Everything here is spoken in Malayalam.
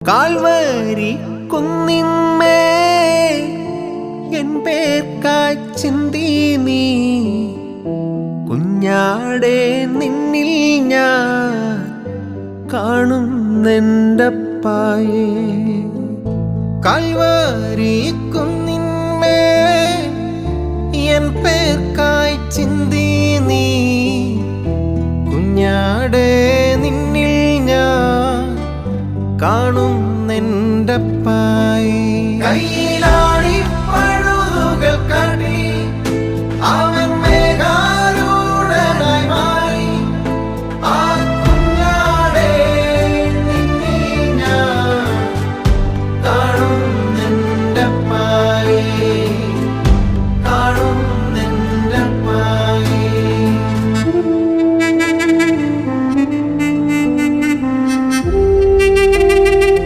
കാൽവരി കുന്നിന്മേ എൻ പേർക്കായി ചിന്തി നീ കുഞ്ഞാടെ നിന്നിൽ ഞാൻ കാണുന്നെൻ്റപ്പായേ. കാൽവരി കുന്നിന്മേ എൻ പേർക്കായി ചിന്തി നീ കുഞ്ഞാടെ നിന്നിൽ ഞാൻ കാണുന്നെൻ്റപ്പായേ. കയ്യിലാടി പഴുതുകൾ കടി അവൻ